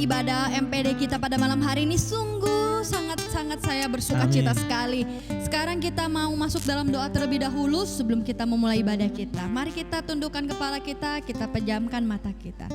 ibadah MPD kita pada malam hari ini. Sungguh sangat-sangat saya bersuka cita sekali. Sekarang kita mau masuk dalam doa terlebih dahulu sebelum kita memulai ibadah kita. Mari kita tundukkan kepala kita pejamkan mata kita.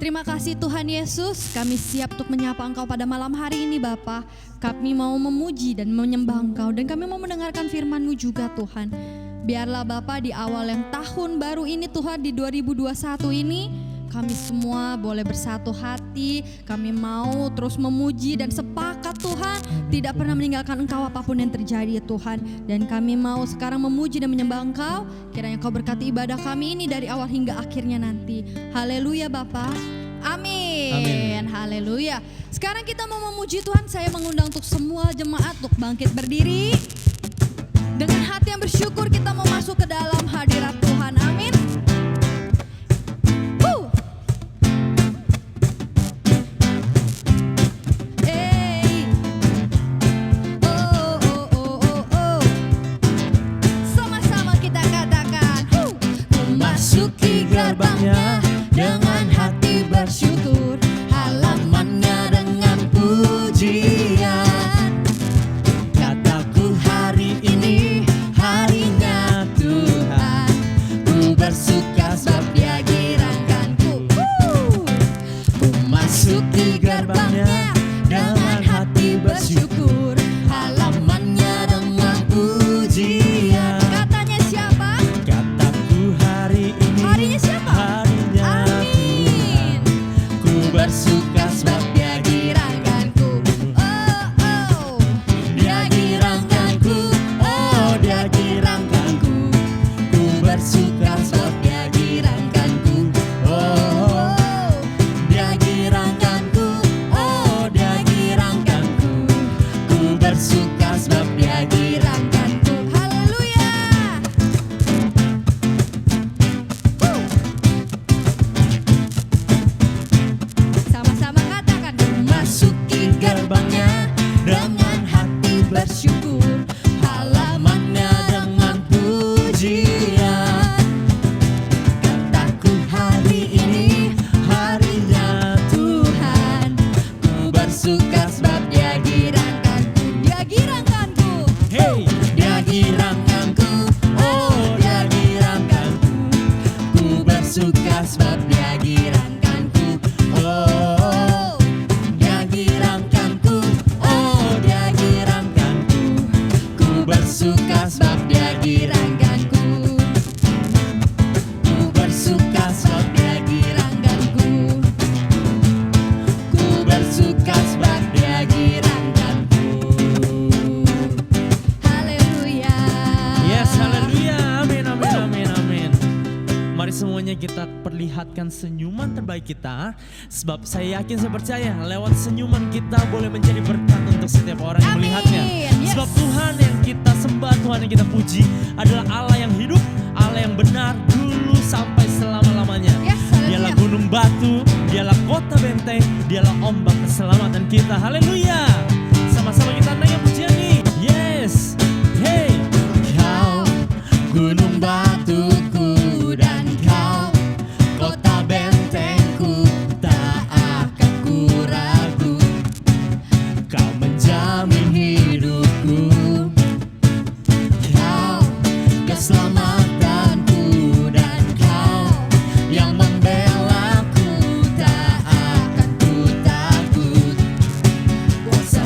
Terima kasih Tuhan Yesus, kami siap untuk menyapa Engkau pada malam hari ini Bapa. Kami mau memuji dan menyembah Engkau dan kami mau mendengarkan firman-Mu juga Tuhan. Biarlah Bapa di awal yang tahun baru ini Tuhan, di 2021 ini kami semua boleh bersatu hati. Kami mau terus memuji dan sepakat Tuhan, tidak pernah meninggalkan Engkau apapun yang terjadi Tuhan. Dan kami mau sekarang memuji dan menyembah Engkau. Kiranya Engkau berkati ibadah kami ini dari awal hingga akhirnya nanti. Haleluya Bapa. Amin. Haleluya. Sekarang kita mau memuji Tuhan. Saya mengundang untuk semua jemaat untuk bangkit berdiri. Dengan hati yang bersyukur kita mau masuk ke dalam hadirat Tuhan. Amin. Sama-sama kita katakan, memasuki gerbangnya dengan hati bersyukur, halamannya dengan pujian. Kataku hari ini harinya Tuhan, ku bersuka sebab Dia girangkanku. Memasuki gerbangnya dengan hati bersyukur, halamannya dengan pujian. Katanya siapa? Kataku hari ini harinya siapa? Bersuka sebab Dia girangkanku. Dia girangkanku. Dia girangkanku. Ku bersuka sebab Dia girangkanku. Dia girangkanku. Dia girangkanku. Ku bersuka sebab Dia girangkanku. Haleluya. Sama-sama katakan, memasuki gerbangnya dengan hati bersyukur, halamannya dengan pujian. Kataku hari ini harinya Tuhan, ku bersuka sebab Dia girangkanku. Dia girangkanku. Hey, Dia girangkanku. Dia girangkanku. Ku bersuka sebab Dia girangkanku. Dia girangkanku. Dia girangkanku. Ku bersuka sebab Dia girangkanku. Ku bersuka sebab Dia girangkanku. Ku bersuka sebab Dia girangkanku. Haleluya. Yes, haleluya. Amin, amin, amin, amin. Mari semuanya kita perlihatkan senyuman terbaik kita. Sebab saya yakin, saya percaya lewat senyuman kita boleh menjadi berkat untuk setiap orang yang Amin. melihatnya. Yes. Sebab Tuhan yang kita sembah, Tuhan yang kita puji adalah Allah yang hidup, Allah yang benar dulu sampai selama-lamanya. Yes, haleluya. Dialah gunung batu, Dialah kota benteng, Dialah ombak keselamatan kita. Haleluya. Sama-sama kita naik pujian nih. Yes. Hey. Kau gunung batuku dan Kau kota bentengku, tak akan ku ragu. Kau menjamin hidupku, Kau keselamatanku, dan Kau yang membelaku, tak akan ku takut. Kuasa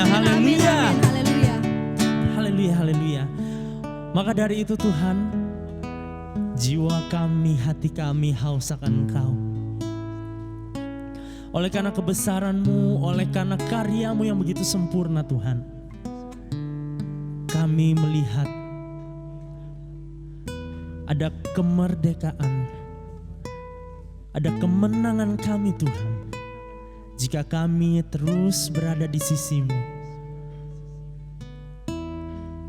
semuanya. Amin, Haleluya. amin, haleluya. Haleluya, haleluya. Maka dari itu Tuhan, jiwa kami, hati kami haus akan Engkau. Oleh karena kebesaran-Mu, oleh karena karya-Mu yang begitu sempurna Tuhan, kami melihat ada kemerdekaan, ada kemenangan kami Tuhan, jika kami terus berada di sisi-Mu.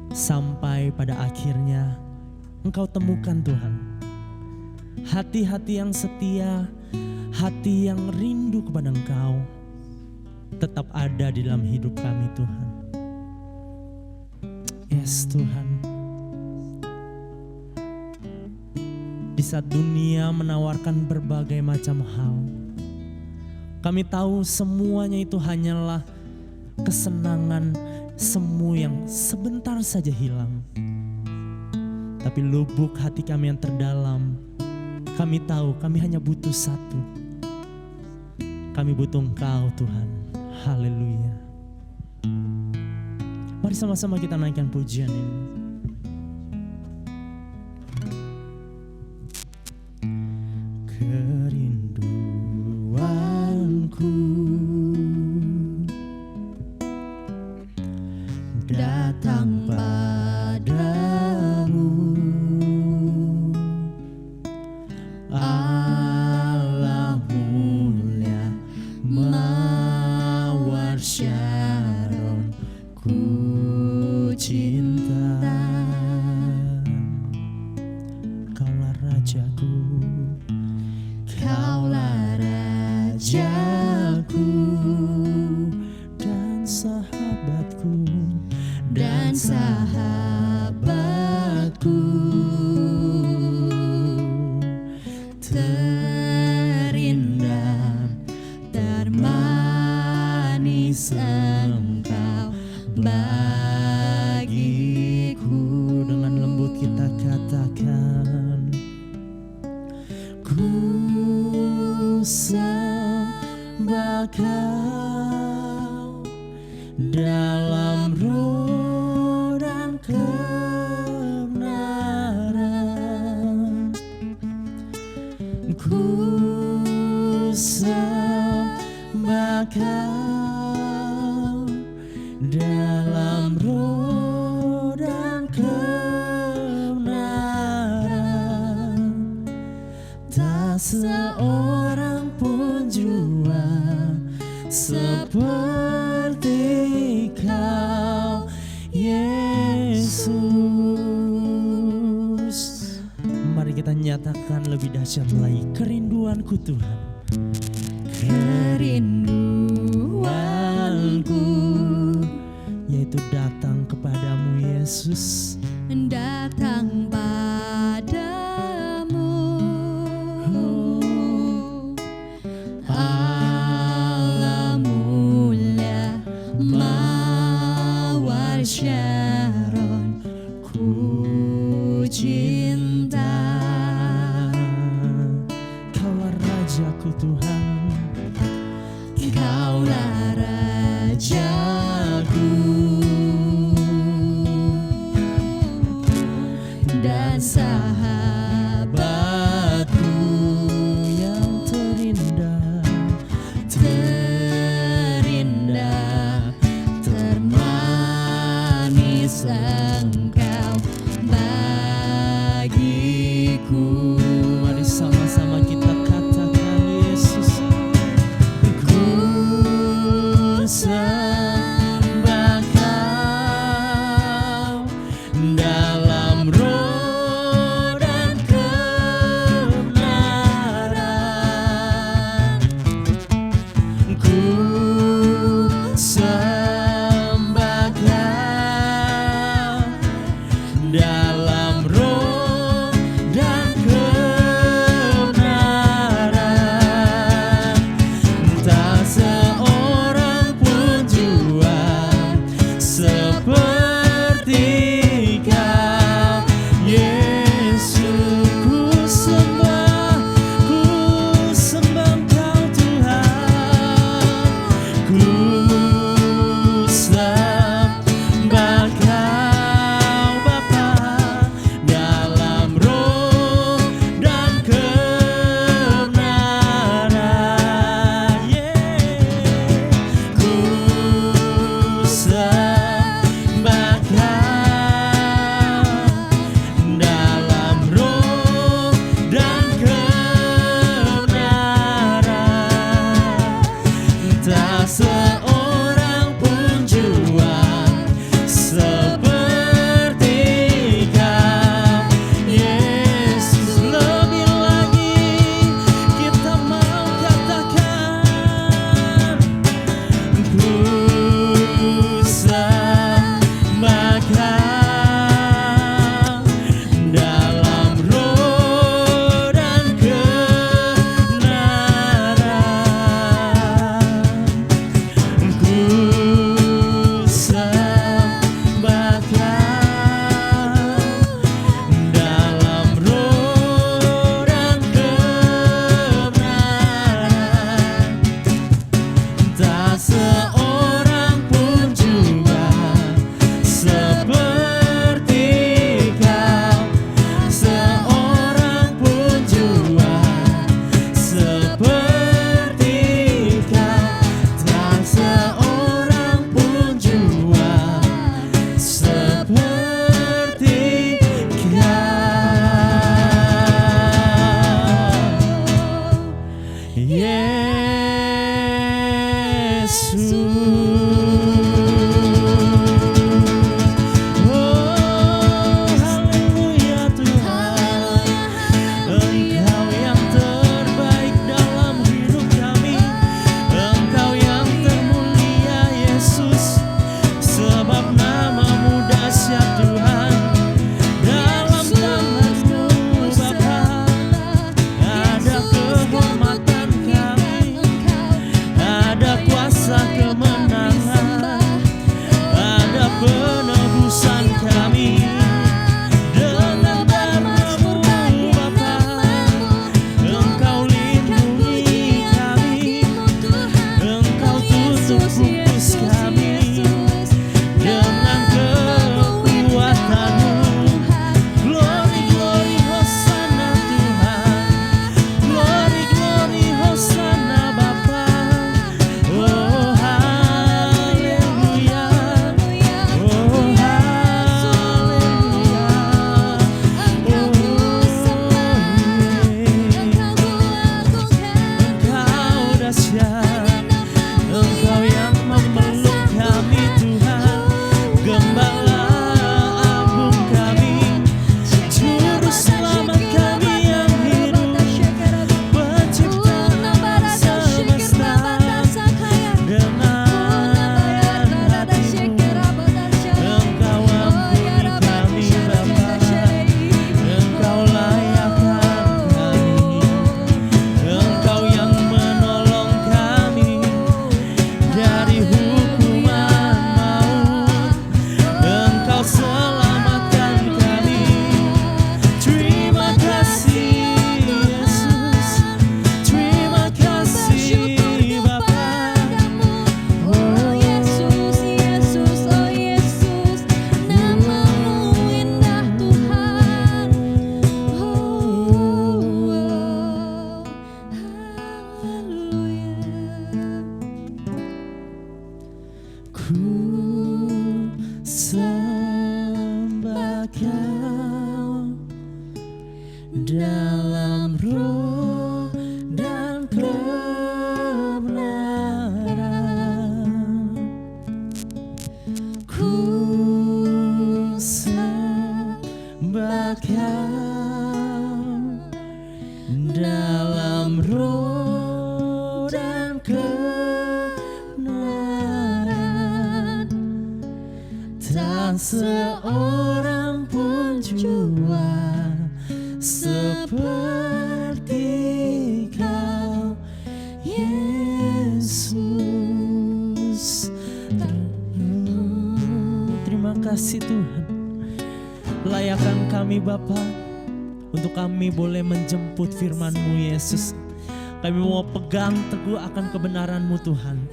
Sampai pada akhirnya Engkau temukan Tuhan hati-hati yang setia, hati yang rindu kepada Engkau tetap ada di dalam hidup kami Tuhan. Yes Tuhan. Di saat dunia menawarkan berbagai macam hal, kami tahu semuanya itu hanyalah kesenangan semu yang sebentar saja hilang. Tapi lubuk hati kami yang terdalam, kami tahu kami hanya butuh satu. Kami butuh Engkau Tuhan. Haleluya. Mari sama-sama kita naikkan pujian ini. Kerinduanku datang padamu, Allah mulia mawar Syaron, ku cinta. Kaulah rajaku, Kaulah rajaku dan sahabatku, dan sahabatku. Terindah, termanis Engkau bagiku. Dengan lembut kita katakan, ku sembah Kau dalam roh dan kebenaran. Ku sembah Kau dalam roh dan kebenaran. Tak seorang pun jua seperti Kau, Yesus. Mari kita nyatakan lebih dahsyat lagi kerinduanku Tuhan. Kerinduanku yaitu datang kepadamu Yesus, Datang padamu, Allah mulia mawar Syaron, ku cinta. Kaulah rajaku Tuhan, Kaulah rajaku dan sahabatku yang terindah, terindah, termanis Engkau Kau dalam roh dan kebenaran, ku sembah Kau dalam roh dan kebenaran. Tak seorang pun jua seperti Kau, Yesus. Terima kasih Tuhan. Layakkan kami Bapa, untuk kami boleh menjemput firman-Mu Yesus. Kami mau pegang teguh akan kebenaran-Mu Tuhan,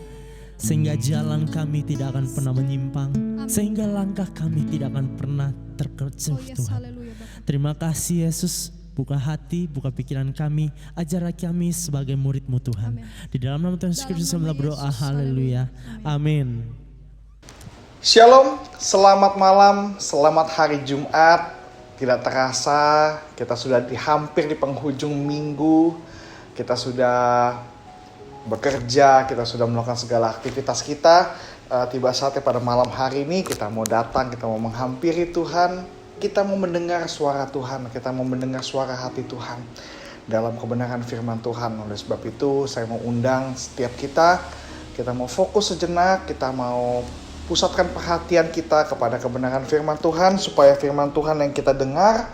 sehingga jalan kami tidak akan pernah menyimpang, sehingga langkah kami tidak akan pernah terkecuh Tuhan. Terima kasih Yesus. Buka hati, buka pikiran kami, ajar kami sebagai murid-Mu Tuhan. Di dalam nama Tuhan Yesus Kristus kami berdoa, haleluya, amin. Shalom, selamat malam, selamat hari Jumat. Tidak terasa kita sudah hampir di penghujung minggu. Kita sudah bekerja, kita sudah melakukan segala aktivitas kita. Tiba saatnya pada malam hari ini kita mau datang, kita mau menghampiri Tuhan. Kita mau mendengar suara Tuhan, kita mau mendengar suara hati Tuhan dalam kebenaran firman Tuhan. Oleh sebab itu saya mau undang setiap kita mau fokus sejenak, kita mau pusatkan perhatian kita kepada kebenaran firman Tuhan, supaya firman Tuhan yang kita dengar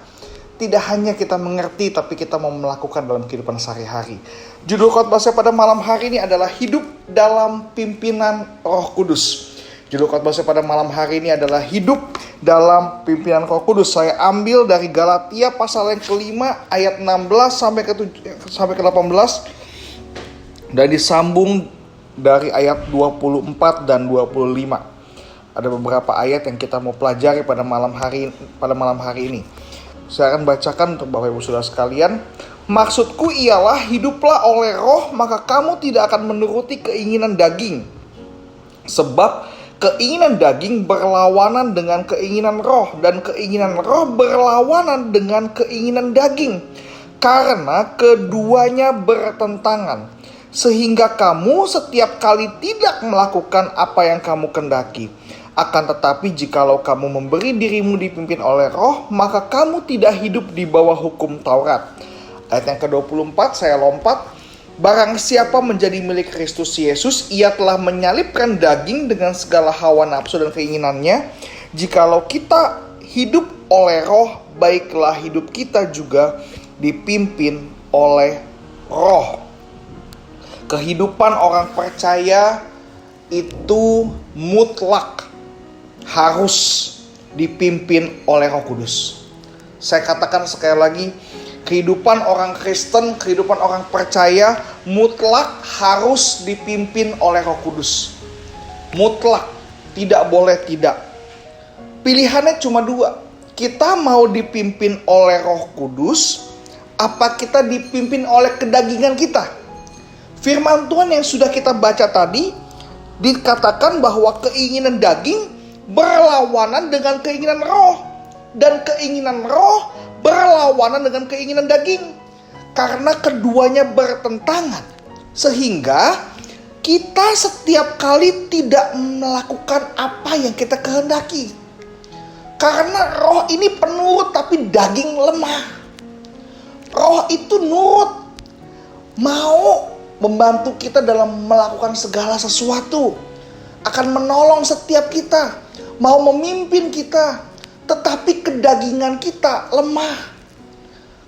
tidak hanya kita mengerti, tapi kita mau melakukan dalam kehidupan sehari-hari. Judul khotbah saya pada malam hari ini adalah hidup dalam pimpinan Roh Kudus. Judul khotbah saya pada malam hari ini adalah hidup dalam pimpinan Roh Kudus. Saya ambil dari Galatia pasal yang kelima ayat 16 sampai ke 18 dan disambung dari ayat 24 dan 25. Ada beberapa ayat yang kita mau pelajari pada malam hari ini. Saya akan bacakan untuk Bapak Ibu Saudara sekalian. Maksudku ialah hiduplah oleh roh, maka kamu tidak akan menuruti keinginan daging. Sebab keinginan daging berlawanan dengan keinginan roh, dan keinginan roh berlawanan dengan keinginan daging. Karena keduanya bertentangan, sehingga kamu setiap kali tidak melakukan apa yang kamu kendaki. Akan tetapi jikalau kamu memberi dirimu dipimpin oleh roh, maka kamu tidak hidup di bawah hukum Taurat. Ayat yang ke-24 saya lompat. Barang siapa menjadi milik Kristus Yesus, ia telah menyalibkan daging dengan segala hawa nafsu dan keinginannya. Jikalau kita hidup oleh roh, baiklah hidup kita juga dipimpin oleh roh. Kehidupan orang percaya itu mutlak harus dipimpin oleh Roh Kudus. Saya katakan sekali lagi, kehidupan orang Kristen, kehidupan orang percaya mutlak harus dipimpin oleh Roh Kudus. Mutlak, tidak boleh tidak. Pilihannya cuma dua. Kita mau dipimpin oleh Roh Kudus, apa kita dipimpin oleh kedagingan kita? Firman Tuhan yang sudah kita baca tadi dikatakan bahwa keinginan daging berlawanan dengan keinginan roh, dan keinginan roh berlawanan dengan keinginan daging. Karena keduanya bertentangan, sehingga kita setiap kali tidak melakukan apa yang kita kehendaki. Karena roh ini penurut tapi daging lemah. Roh itu nurut, mau membantu kita dalam melakukan segala sesuatu, akan menolong setiap kita, mau memimpin kita. Tetapi kedagingan kita lemah.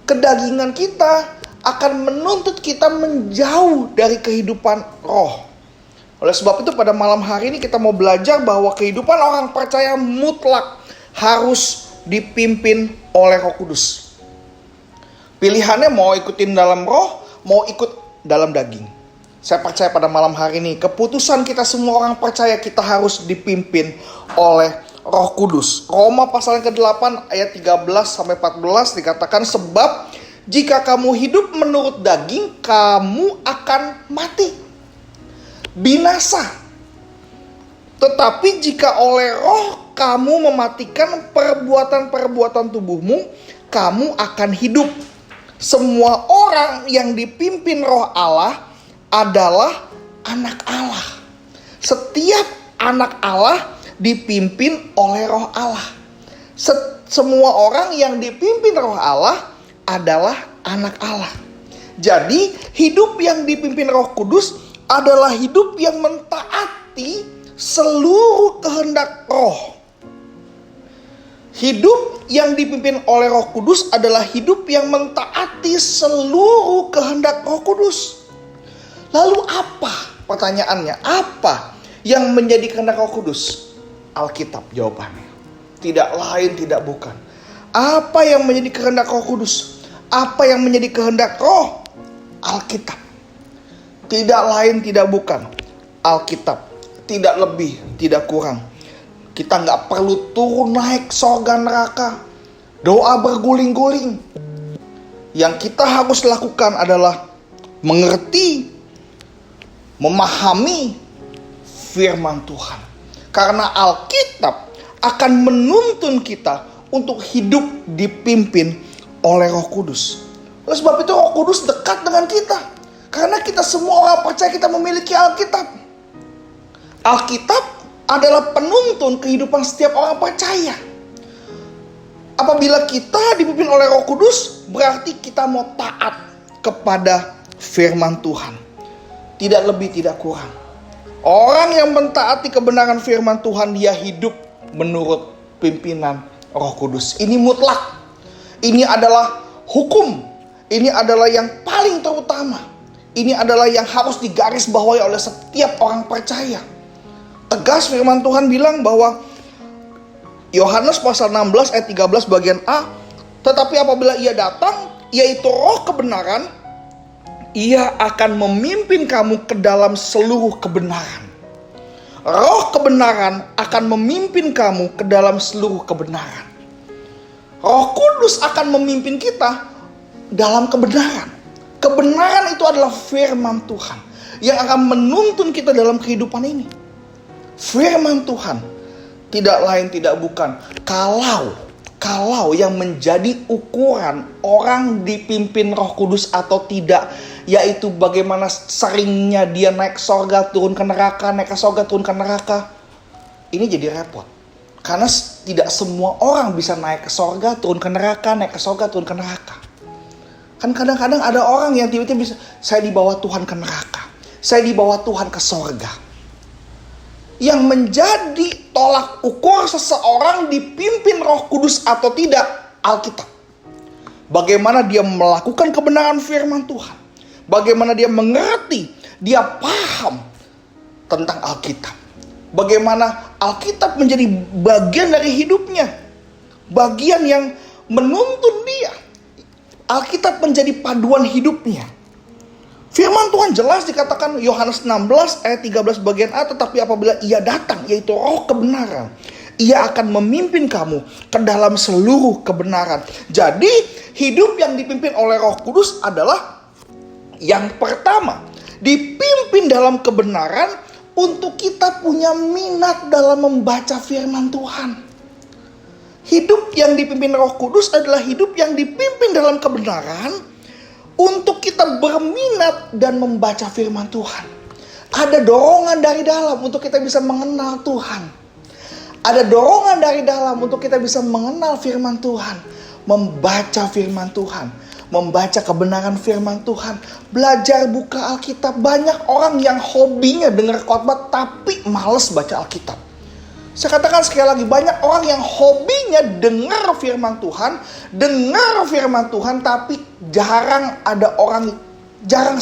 Kedagingan kita akan menuntut kita menjauh dari kehidupan roh. Oleh sebab itu pada malam hari ini kita mau belajar bahwa kehidupan orang percaya mutlak harus dipimpin oleh Roh Kudus. Pilihannya mau ikutin dalam roh, mau ikut dalam daging. Saya percaya pada malam hari ini keputusan kita semua orang percaya kita harus dipimpin oleh Roh Kudus. Roma pasal yang ke-8 ayat 13 sampai 14 dikatakan, sebab jika kamu hidup menurut daging, kamu akan mati, binasa. Tetapi jika oleh roh kamu mematikan perbuatan-perbuatan tubuhmu, kamu akan hidup. Semua orang yang dipimpin roh Allah adalah anak Allah. Setiap anak Allah dipimpin oleh roh Allah. Semua orang yang dipimpin roh Allah adalah anak Allah. Jadi hidup yang dipimpin Roh Kudus adalah hidup yang mentaati seluruh kehendak roh. Hidup yang dipimpin oleh Roh Kudus adalah hidup yang mentaati seluruh kehendak Roh Kudus. Lalu apa? Pertanyaannya, apa yang menjadi kehendak Roh Kudus? Alkitab jawabannya. Tidak lain, tidak bukan. Apa yang menjadi kehendak Roh Kudus? Apa yang menjadi kehendak roh? Alkitab. Tidak lain, tidak bukan. Alkitab. Tidak lebih, tidak kurang. Kita nggak perlu turun naik surga neraka. Doa berguling-guling. Yang kita harus lakukan adalah mengerti, memahami firman Tuhan. Karena Alkitab akan menuntun kita untuk hidup dipimpin oleh Roh Kudus. Oleh sebab itu Roh Kudus dekat dengan kita. Karena kita semua orang percaya kita memiliki Alkitab. Alkitab adalah penuntun kehidupan setiap orang percaya. Apabila kita dipimpin oleh Roh Kudus, berarti kita mau taat kepada firman Tuhan. Tidak lebih, tidak kurang. Orang yang mentaati kebenaran firman Tuhan, dia hidup menurut pimpinan Roh Kudus. Ini mutlak. Ini adalah hukum. Ini adalah yang paling terutama. Ini adalah yang harus digarisbawahi oleh setiap orang percaya. Tegas firman Tuhan bilang bahwa Yohanes pasal 16 ayat 13 bagian A, tetapi apabila ia datang, yaitu roh kebenaran, ia akan memimpin kamu ke dalam seluruh kebenaran. Roh kebenaran akan memimpin kamu ke dalam seluruh kebenaran. Roh Kudus akan memimpin kita dalam kebenaran. Kebenaran itu adalah firman Tuhan yang akan menuntun kita dalam kehidupan ini. Firman Tuhan tidak lain tidak bukan kalau yang menjadi ukuran orang dipimpin Roh Kudus atau tidak, yaitu bagaimana seringnya dia naik surga turun ke neraka, naik ke surga turun ke neraka. Ini jadi repot. Karena tidak semua orang bisa naik ke surga turun ke neraka, naik ke surga turun ke neraka. Kan kadang-kadang ada orang yang tiba-tiba bisa, saya dibawa Tuhan ke neraka, saya dibawa Tuhan ke surga. Yang menjadi tolak ukur seseorang dipimpin Roh Kudus atau tidak, Alkitab. Bagaimana dia melakukan kebenaran firman Tuhan. Bagaimana dia mengerti, dia paham tentang Alkitab. Bagaimana Alkitab menjadi bagian dari hidupnya. Bagian yang menuntun dia. Alkitab menjadi paduan hidupnya. Firman Tuhan jelas dikatakan Yohanes 16 ayat 13 bagian A, tetapi apabila ia datang, yaitu roh kebenaran, ia akan memimpin kamu ke dalam seluruh kebenaran. Jadi hidup yang dipimpin oleh Roh Kudus adalah yang pertama, dipimpin dalam kebenaran untuk kita punya minat dalam membaca firman Tuhan. Hidup yang dipimpin Roh Kudus adalah hidup yang dipimpin dalam kebenaran untuk kita berminat dan membaca firman Tuhan. Ada dorongan dari dalam untuk kita bisa mengenal Tuhan. Ada dorongan dari dalam untuk kita bisa mengenal firman Tuhan. Membaca firman Tuhan. Membaca kebenaran firman Tuhan. Belajar buka Alkitab. Banyak orang yang hobinya dengar khotbah tapi males baca Alkitab. Saya katakan sekali lagi, banyak orang yang hobinya dengar firman Tuhan, tapi jarang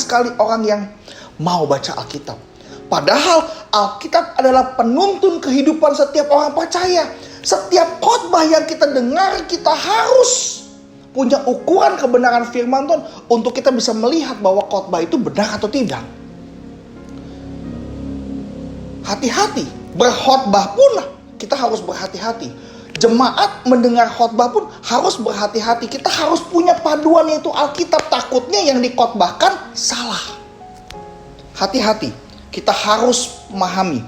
sekali orang yang mau baca Alkitab. Padahal Alkitab adalah penuntun kehidupan setiap orang percaya. Setiap khotbah yang kita dengar, kita harus punya ukuran kebenaran firman Tuhan untuk kita bisa melihat bahwa khotbah itu benar atau tidak. Hati-hati, berkhotbah pun kita harus berhati-hati. Jemaat mendengar khotbah pun harus berhati-hati. Kita harus punya paduan, yaitu Alkitab. Takutnya yang dikhotbahkan salah. Hati-hati, kita harus memahami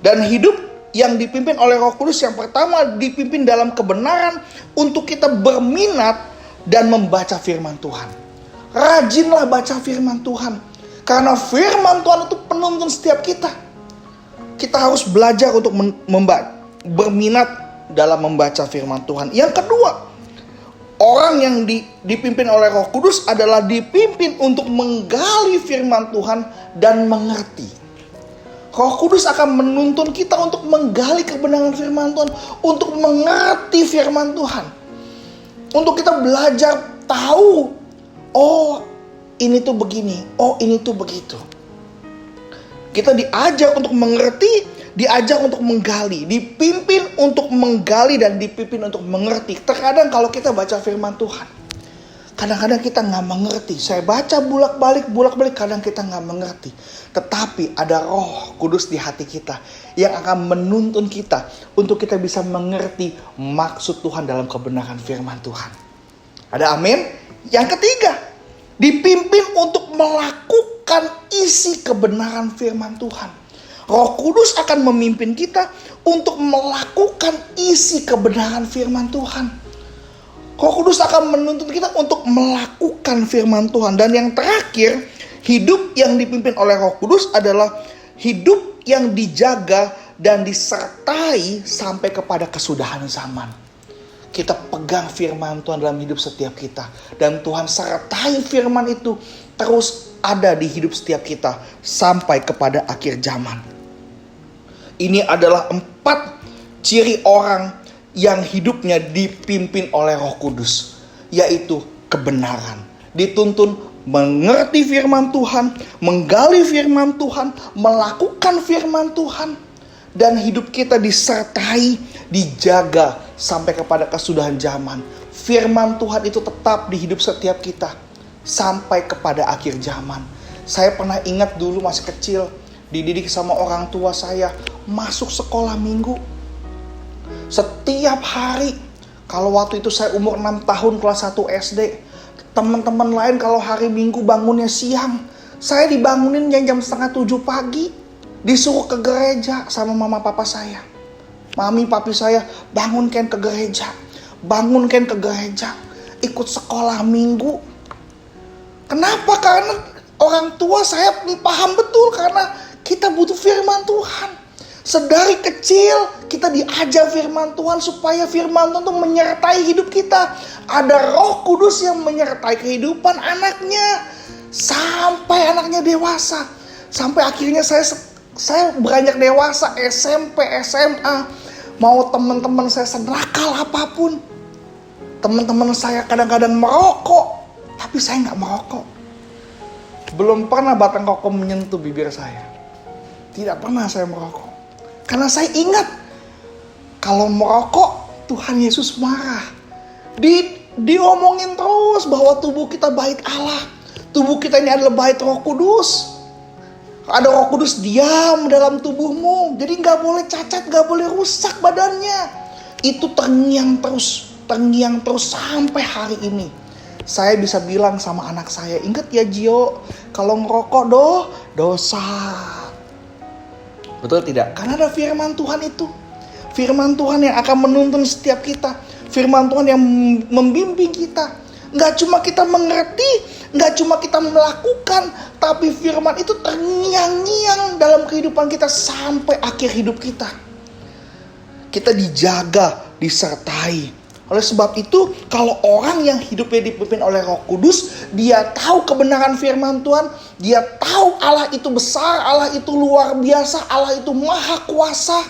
Dan hidup yang dipimpin oleh Roh Kudus yang pertama dipimpin dalam kebenaran untuk kita berminat dan membaca firman Tuhan. Rajinlah baca firman Tuhan. Karena firman Tuhan itu penuntun setiap kita. Kita harus belajar untuk berminat dalam membaca firman Tuhan. Yang kedua, orang yang dipimpin oleh Roh Kudus adalah dipimpin untuk menggali firman Tuhan dan mengerti. Roh Kudus akan menuntun kita untuk menggali kebenaran firman Tuhan, untuk mengerti firman Tuhan. Untuk kita belajar tahu, oh ini tuh begini, oh ini tuh begitu. Kita diajar untuk mengerti, diajar untuk menggali, dipimpin untuk menggali dan dipimpin untuk mengerti. Terkadang kalau kita baca firman Tuhan, kadang-kadang kita nggak mengerti. Saya baca bolak-balik, kadang kita nggak mengerti. Tetapi ada Roh Kudus di hati kita yang akan menuntun kita untuk kita bisa mengerti maksud Tuhan dalam kebenaran firman Tuhan. Ada amin? Yang ketiga, dipimpin untuk melakukan isi kebenaran firman Tuhan. Roh Kudus akan memimpin kita untuk melakukan isi kebenaran firman Tuhan. Roh Kudus akan menuntun kita untuk melakukan firman Tuhan. Dan yang terakhir, hidup yang dipimpin oleh Roh Kudus adalah hidup yang dijaga dan disertai sampai kepada kesudahan zaman. Kita pegang firman Tuhan dalam hidup setiap kita. Dan Tuhan sertai firman itu terus ada di hidup setiap kita sampai kepada akhir zaman. Ini adalah 4 ciri orang yang hidupnya dipimpin oleh Roh Kudus, yaitu kebenaran. Dituntun mengerti firman Tuhan, menggali firman Tuhan, melakukan firman Tuhan, dan hidup kita disertai, dijaga sampai kepada kesudahan zaman. Firman Tuhan itu tetap di hidup setiap kita sampai kepada akhir zaman. Saya pernah ingat dulu masih kecil, dididik sama orang tua saya, masuk sekolah minggu. Setiap hari, kalau waktu itu saya umur 6 tahun kelas 1 SD, teman-teman lain kalau hari Minggu bangunnya siang, saya dibangunin jam 6:30 pagi, disuruh ke gereja sama mama papa saya. Mami papi saya, bangunkan ke gereja, bangunkan ke gereja, ikut sekolah Minggu. Kenapa? Karena orang tua saya paham betul, karena kita butuh firman Tuhan. Sedari kecil kita diajar firman Tuhan supaya firman Tuhan itu menyertai hidup kita. Ada Roh Kudus yang menyertai kehidupan anaknya sampai anaknya dewasa. Sampai akhirnya saya beranjak dewasa, SMP, SMA. Mau teman-teman saya senakal apapun. Teman-teman saya kadang-kadang merokok, tapi saya nggak merokok. Belum pernah batang rokok menyentuh bibir saya. Tidak pernah saya merokok. Karena saya ingat, kalau merokok, Tuhan Yesus marah. Diomongin terus bahwa tubuh kita bait Allah. Tubuh kita ini adalah bait Roh Kudus. Ada Roh Kudus diam dalam tubuhmu. Jadi gak boleh cacat, gak boleh rusak badannya. Itu terngiang terus sampai hari ini. Saya bisa bilang sama anak saya, ingat ya Gio, kalau ngerokok dosa. Betul tidak? Karena ada firman Tuhan itu. Firman Tuhan yang akan menuntun setiap kita. Firman Tuhan yang membimbing kita. Gak cuma kita mengerti, gak cuma kita melakukan, tapi firman itu terngiang-ngiang dalam kehidupan kita sampai akhir hidup kita. Kita dijaga, disertai. Oleh sebab itu, kalau orang yang hidupnya dipimpin oleh Roh Kudus, dia tahu kebenaran firman Tuhan, dia tahu Allah itu besar, Allah itu luar biasa, Allah itu maha kuasa.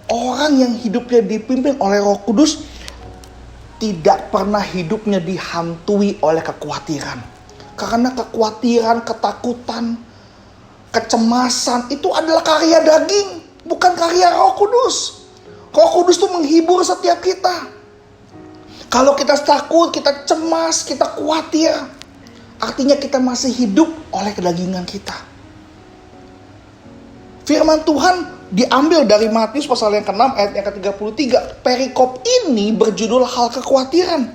Orang yang hidupnya dipimpin oleh Roh Kudus tidak pernah hidupnya dihantui oleh kekhawatiran. Karena kekhawatiran, ketakutan, kecemasan itu adalah karya daging, bukan karya Roh Kudus. Roh Kudus itu menghibur setiap kita. Kalau kita takut, kita cemas, kita khawatir, artinya kita masih hidup oleh kedagingan kita. Firman Tuhan diambil dari Matius pasal yang ke-6 ayat yang ke-33. Perikop ini berjudul hal kekhawatiran.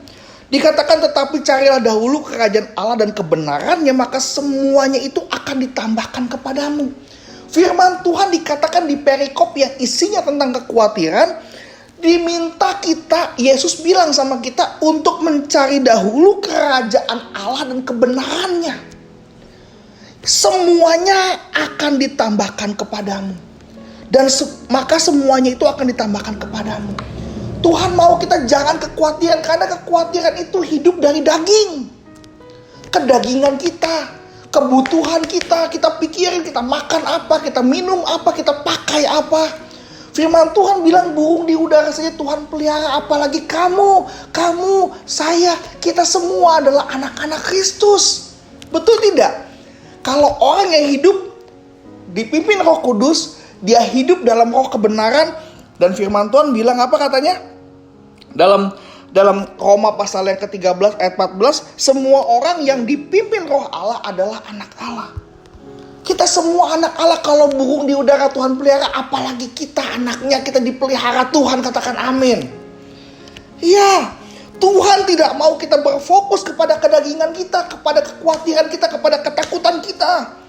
Dikatakan, tetapi carilah dahulu kerajaan Allah dan kebenarannya, maka semuanya itu akan ditambahkan kepadamu. Firman Tuhan dikatakan di perikop yang isinya tentang kekhawatiran, diminta kita, Yesus bilang sama kita untuk mencari dahulu kerajaan Allah dan kebenarannya. Semuanya akan ditambahkan kepadamu. Dan maka semuanya itu akan ditambahkan kepadamu. Tuhan mau kita jangan kekhawatiran, karena kekhawatiran itu hidup dari daging. Kedagingan kita, kebutuhan kita pikirin, kita makan apa, kita minum apa, kita pakai apa. Firman Tuhan bilang burung di udara saja Tuhan pelihara, apalagi kamu, saya, kita semua adalah anak-anak Kristus. Betul tidak? Kalau orang yang hidup dipimpin Roh Kudus, dia hidup dalam roh kebenaran. Dan firman Tuhan bilang apa katanya? Dalam Roma pasal yang ke-13 ayat 14, semua orang yang dipimpin Roh Allah adalah anak Allah. Kita semua anak Allah. Kalau burung di udara Tuhan pelihara, apalagi kita anaknya, kita dipelihara Tuhan. Katakan amin. Ya, Tuhan tidak mau kita berfokus kepada kedagingan kita, kepada kekhawatiran kita, kepada ketakutan kita.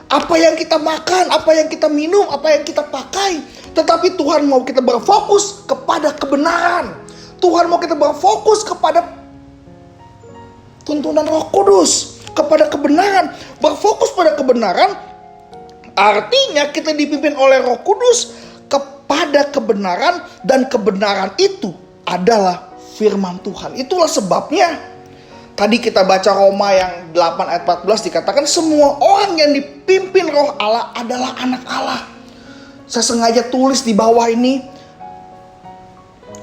Apa yang kita makan, apa yang kita minum, apa yang kita pakai. Tetapi Tuhan mau kita berfokus kepada kebenaran. Tuhan mau kita berfokus kepada tuntunan Roh Kudus, kepada kebenaran. Berfokus pada kebenaran artinya kita dipimpin oleh Roh Kudus kepada kebenaran, dan kebenaran itu adalah firman Tuhan. Itulah sebabnya tadi kita baca Roma yang 8 ayat 14 dikatakan semua orang yang dipimpin Roh Allah adalah anak Allah. Saya sengaja tulis di bawah ini,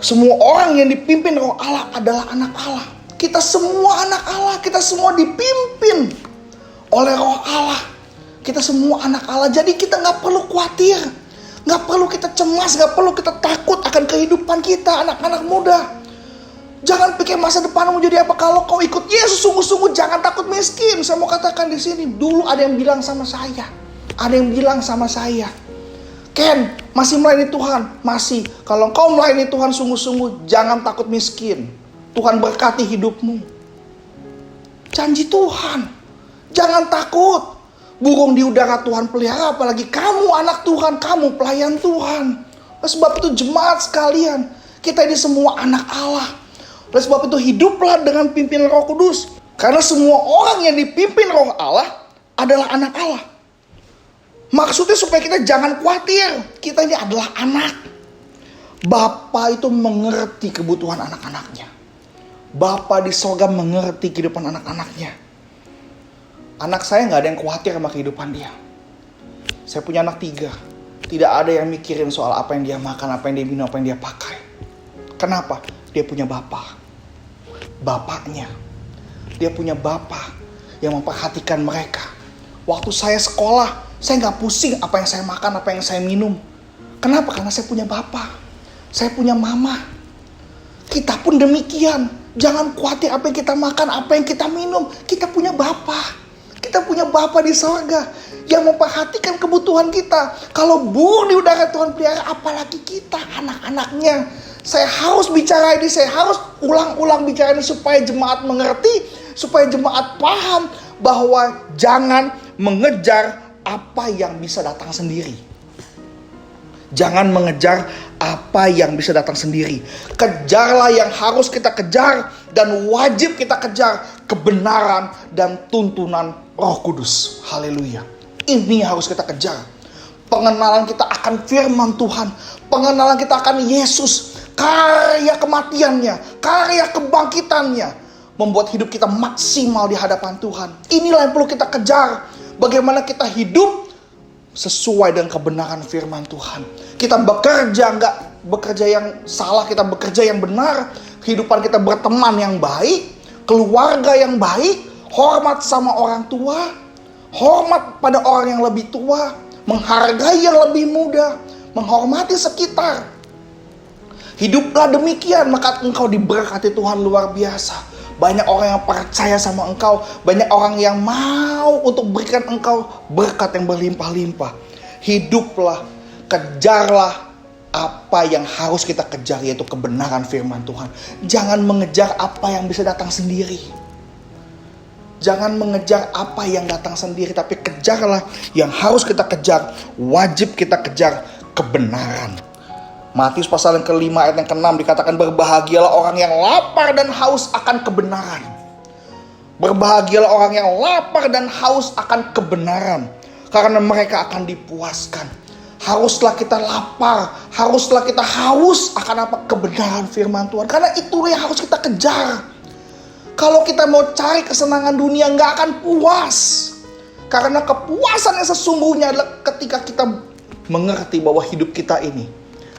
semua orang yang dipimpin Roh Allah adalah anak Allah. Kita semua anak Allah, kita semua dipimpin oleh Roh Allah. Kita semua anak Allah, jadi kita gak perlu khawatir, gak perlu kita cemas, gak perlu kita takut akan kehidupan kita, anak-anak muda. Jangan pikir masa depanmu jadi apa. Kalau kau ikut Yesus sungguh-sungguh, jangan takut miskin. Saya mau katakan di sini, dulu ada yang bilang sama saya, Ken, masih melayani Tuhan? Masih. Kalau kau melayani Tuhan sungguh-sungguh, jangan takut miskin. Tuhan berkati hidupmu. Janji Tuhan. Jangan takut. Burung di udara Tuhan pelihara, apalagi kamu anak Tuhan, kamu pelayan Tuhan. Oleh sebab itu jemaat sekalian, kita ini semua anak Allah. Oleh sebab itu hiduplah dengan pimpinan Roh Kudus. Karena semua orang yang dipimpin Roh Allah adalah anak Allah. Maksudnya supaya kita jangan khawatir. Kita ini adalah anak. Bapa itu mengerti kebutuhan anak-anaknya. Bapa di sorga mengerti kehidupan anak-anaknya. Anak saya gak ada yang khawatir sama kehidupan dia. Saya punya anak 3. Tidak ada yang mikirin soal apa yang dia makan, apa yang dia minum, apa yang dia pakai. Kenapa? Dia punya bapa. Bapaknya. Dia punya bapa yang memperhatikan mereka. Waktu saya sekolah, saya gak pusing apa yang saya makan, apa yang saya minum. Kenapa? Karena saya punya bapa. Saya punya mama. Kita pun demikian. Jangan khawatir apa yang kita makan, apa yang kita minum. Kita punya bapa. Kita punya Bapa di sorga yang memperhatikan kebutuhan kita. Kalau burung di udara Tuhan pelihara, apalagi kita anak-anaknya. Saya harus bicara ini, saya harus ulang-ulang bicara ini supaya jemaat mengerti, supaya jemaat paham bahwa jangan mengejar apa yang bisa datang sendiri. Jangan mengejar apa yang bisa datang sendiri. Kejarlah yang harus kita kejar dan wajib kita kejar, kebenaran dan tuntunan Roh Kudus. Haleluya. Ini harus kita kejar. Pengenalan kita akan firman Tuhan. Pengenalan kita akan Yesus. Karya kematiannya, karya kebangkitannya membuat hidup kita maksimal di hadapan Tuhan. Inilah yang perlu kita kejar. Bagaimana kita hidup sesuai dengan kebenaran firman Tuhan. Kita bekerja, nggak bekerja yang salah, kita bekerja yang benar. Kehidupan kita berteman yang baik, keluarga yang baik, hormat sama orang tua, hormat pada orang yang lebih tua, menghargai yang lebih muda, menghormati sekitar. Hiduplah demikian, maka engkau diberkati Tuhan luar biasa. Banyak orang yang percaya sama engkau. Banyak orang yang mau untuk berikan engkau berkat yang berlimpah-limpah. Hiduplah, kejarlah apa yang harus kita kejar, yaitu kebenaran firman Tuhan. Jangan mengejar apa yang bisa datang sendiri. Jangan mengejar apa yang datang sendiri, tapi kejarlah yang harus kita kejar, wajib kita kejar, kebenaran. Matius pasal yang ke-5 ayat yang ke-6 dikatakan, berbahagialah orang yang lapar dan haus akan kebenaran. Berbahagialah orang yang lapar dan haus akan kebenaran, karena mereka akan dipuaskan. Haruslah kita lapar, haruslah kita haus akan apa? Kebenaran firman Tuhan, karena itulah yang harus kita kejar. Kalau kita mau cari kesenangan dunia, nggak akan puas. Karena kepuasan yang sesungguhnya adalah ketika kita mengerti bahwa hidup kita ini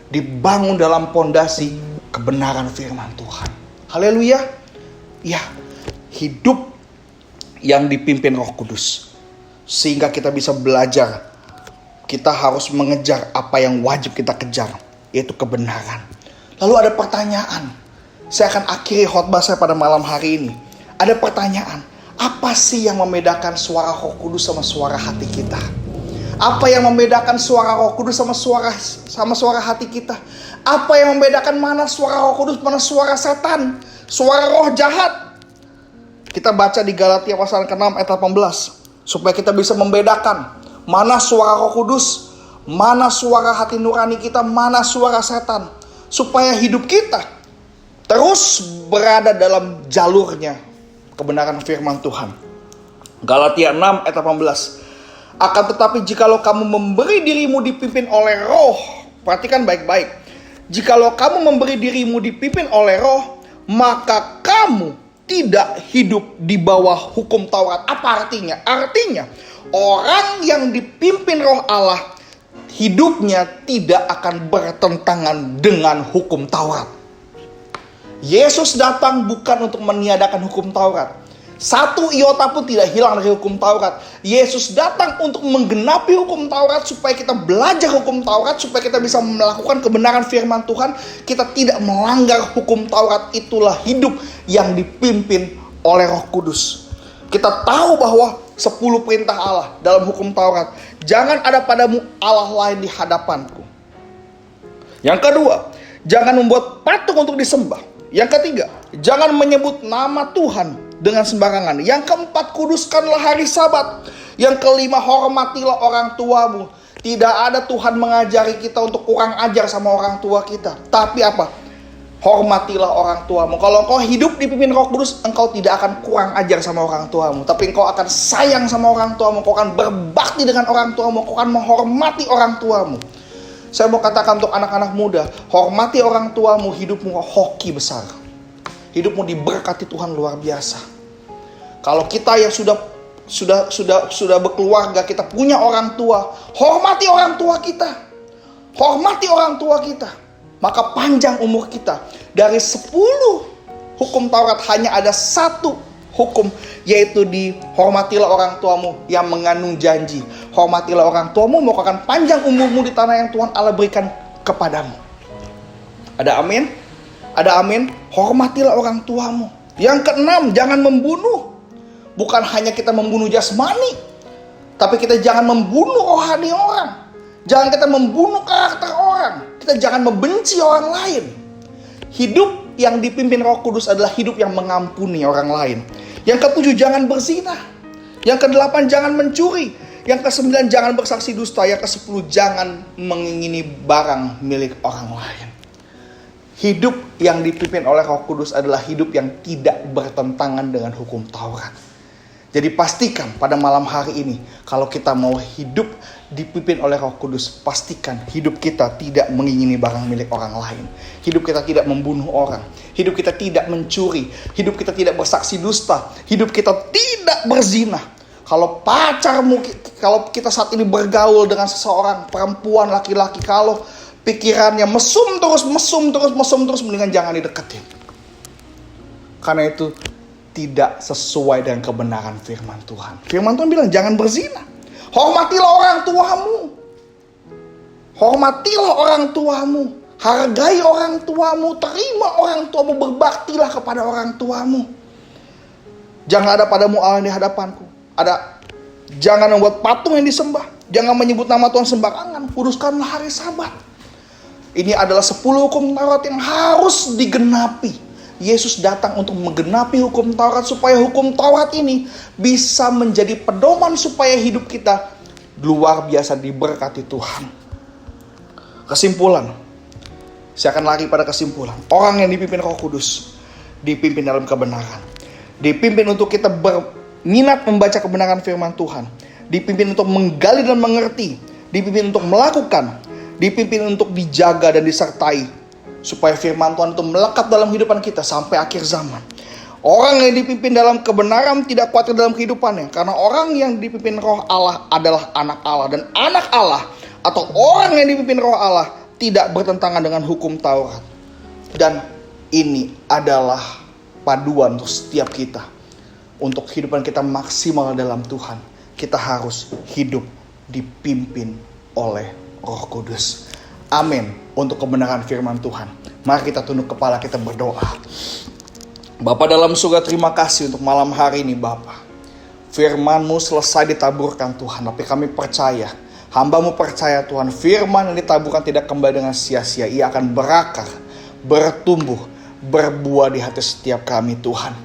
dibangun dalam pondasi kebenaran firman Tuhan. Haleluya. Ya, hidup yang dipimpin Roh Kudus. Sehingga kita bisa belajar. Kita harus mengejar apa yang wajib kita kejar, yaitu kebenaran. Lalu ada pertanyaan. Saya akan akhiri khotbah saya pada malam hari ini. Ada pertanyaan, apa sih yang membedakan suara Roh Kudus sama suara hati kita? Apa yang membedakan suara Roh Kudus sama suara hati kita? Apa yang membedakan mana suara Roh Kudus, mana suara setan, suara roh jahat? Kita baca di Galatia pasal ke-6 ayat 18 supaya kita bisa membedakan mana suara Roh Kudus, mana suara hati nurani kita, mana suara setan, supaya hidup kita terus berada dalam jalurnya kebenaran firman Tuhan. Galatia 6 ayat 18. Akan tetapi jikalau kamu memberi dirimu dipimpin oleh roh, perhatikan baik-baik. Jikalau kamu memberi dirimu dipimpin oleh roh, maka kamu tidak hidup di bawah hukum Taurat. Apa artinya? Artinya orang yang dipimpin roh Allah, hidupnya tidak akan bertentangan dengan hukum Taurat. Yesus datang bukan untuk meniadakan hukum Taurat. Satu iota pun tidak hilang dari hukum Taurat. Yesus datang untuk menggenapi hukum Taurat supaya kita belajar hukum Taurat, supaya kita bisa melakukan kebenaran firman Tuhan. Kita tidak melanggar hukum Taurat. Itulah hidup yang dipimpin oleh Roh Kudus. Kita tahu bahwa 10 perintah Allah dalam hukum Taurat. Jangan ada padamu Allah lain di hadapanku. Yang kedua, jangan membuat patung untuk disembah. Yang ketiga, jangan menyebut nama Tuhan dengan sembarangan. Yang keempat, kuduskanlah hari Sabat. Yang kelima, hormatilah orang tuamu. Tidak ada Tuhan mengajari kita untuk kurang ajar sama orang tua kita. Tapi apa? Hormatilah orang tuamu. Kalau engkau hidup dipimpin Roh Kudus, engkau tidak akan kurang ajar sama orang tuamu. Tapi engkau akan sayang sama orang tuamu. Engkau akan berbakti dengan orang tuamu. Engkau akan menghormati orang tuamu. Saya mau katakan untuk anak-anak muda, hormati orang tuamu, hidupmu hoki besar. Hidupmu diberkati Tuhan luar biasa. Kalau kita yang sudah berkeluarga, kita punya orang tua, hormati orang tua kita. Hormati orang tua kita. Maka panjang umur kita. Dari 10 hukum Taurat hanya ada 1 hukum, yaitu dihormatilah orang tuamu yang mengandung janji. Hormatilah orang tuamu, maka akan panjang umurmu di tanah yang Tuhan Allah berikan kepadamu. Ada amin? Ada amin? Hormatilah orang tuamu. Yang keenam, jangan membunuh. Bukan hanya kita membunuh jasmani, tapi kita jangan membunuh rohani orang. Jangan kita membunuh karakter orang. Kita jangan membenci orang lain. Hidup yang dipimpin Roh Kudus adalah hidup yang mengampuni orang lain. Yang ke-7, jangan berzina. Yang ke-8, jangan mencuri. Yang ke-9, jangan bersaksi dusta. Yang ke-10, jangan mengingini barang milik orang lain. Hidup yang dipimpin oleh Roh Kudus adalah hidup yang tidak bertentangan dengan hukum Taurat. Jadi pastikan pada malam hari ini, kalau kita mau hidup dipimpin oleh Roh Kudus, pastikan hidup kita tidak mengingini barang milik orang lain. Hidup kita tidak membunuh orang. Hidup kita tidak mencuri. Hidup kita tidak bersaksi dusta. Hidup kita tidak berzina. Kalau pacarmu, kalau kita saat ini bergaul dengan seseorang, perempuan, laki-laki, kalau pikirannya mesum terus, mendingan jangan dideketin. Karena itu tidak sesuai dengan kebenaran firman Tuhan. Firman Tuhan bilang jangan berzina. Hormatilah orang tuamu. Hormatilah orang tuamu. Hargai orang tuamu. Terima orang tuamu. Berbaktilah kepada orang tuamu. Jangan ada padamu Allah di hadapanku. Jangan membuat patung yang disembah. Jangan menyebut nama Tuhan sembarangan. Kuduskanlah hari Sabat. Ini adalah 10 hukum Taurat yang harus digenapi. Yesus datang untuk menggenapi hukum Taurat supaya hukum Taurat ini bisa menjadi pedoman supaya hidup kita luar biasa diberkati Tuhan. Kesimpulan, saya akan lari pada kesimpulan. Orang yang dipimpin Roh Kudus dipimpin dalam kebenaran. Dipimpin untuk kita berminat membaca kebenaran firman Tuhan. Dipimpin untuk menggali dan mengerti. Dipimpin untuk melakukan. Dipimpin untuk dijaga dan disertai. Supaya firman Tuhan itu melekat dalam kehidupan kita sampai akhir zaman. Orang yang dipimpin dalam kebenaran tidak khawatir dalam kehidupannya. Karena orang yang dipimpin Roh Allah adalah anak Allah. Dan anak Allah atau orang yang dipimpin Roh Allah tidak bertentangan dengan hukum Taurat. Dan ini adalah paduan untuk setiap kita. Untuk kehidupan kita maksimal dalam Tuhan, kita harus hidup dipimpin oleh Roh Kudus. Amin. Untuk kebenaran firman Tuhan, mari kita tunduk kepala, kita berdoa. Bapa dalam surga, terima kasih untuk malam hari ini Bapa. Firman-Mu selesai ditaburkan Tuhan, tapi kami percaya, hamba-Mu percaya Tuhan, firman yang ditaburkan tidak kembali dengan sia-sia. Ia akan berakar, bertumbuh, berbuah di hati setiap kami Tuhan.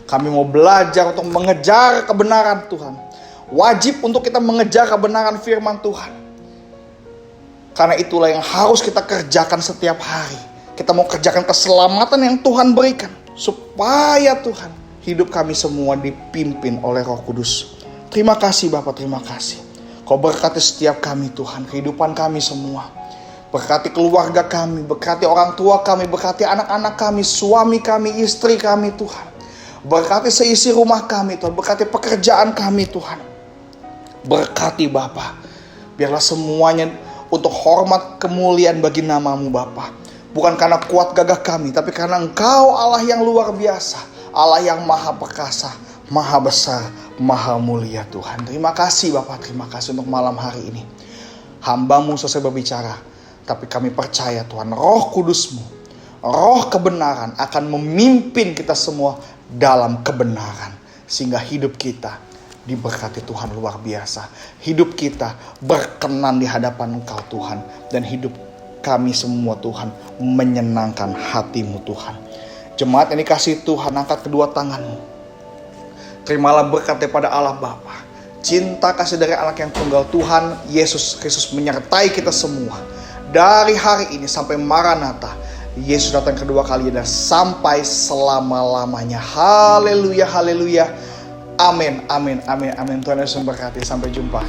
Kami mau belajar untuk mengejar kebenaran Tuhan. Wajib untuk kita mengejar kebenaran firman Tuhan. Karena itulah yang harus kita kerjakan setiap hari. Kita mau kerjakan keselamatan yang Tuhan berikan. Supaya Tuhan, hidup kami semua dipimpin oleh Roh Kudus. Terima kasih Bapak, terima kasih. Kau berkati setiap kami Tuhan, kehidupan kami semua. Berkati keluarga kami, berkati orang tua kami, berkati anak-anak kami, suami kami, istri kami Tuhan. Berkati seisi rumah kami Tuhan, berkati pekerjaan kami Tuhan. Berkati Bapa, biarlah semuanya untuk hormat kemuliaan bagi nama-Mu Bapa. Bukan karena kuat gagah kami, tapi karena Engkau Allah yang luar biasa, Allah yang maha perkasa, maha besar, maha mulia Tuhan. Terima kasih Bapa, terima kasih untuk malam hari ini. Hamba-Mu selesai berbicara, tapi kami percaya Tuhan, Roh Kudus-Mu, Roh kebenaran akan memimpin kita semua dalam kebenaran. Sehingga hidup kita diberkati Tuhan luar biasa. Hidup kita berkenan di hadapan Engkau Tuhan. Dan hidup kami semua Tuhan menyenangkan hati-Mu Tuhan. Jemaat yang dikasihi Tuhan, angkat kedua tangan-Mu. Terimalah berkat daripada Allah Bapa. Cinta kasih dari anak yang tunggal Tuhan Yesus Kristus menyertai kita semua. Dari hari ini sampai Maranatha, Yesus datang kedua kali dan sampai selama-lamanya. Haleluya, haleluya. Amin, amin, amin, amin. Tuhan Yesus memberkati. Sampai jumpa.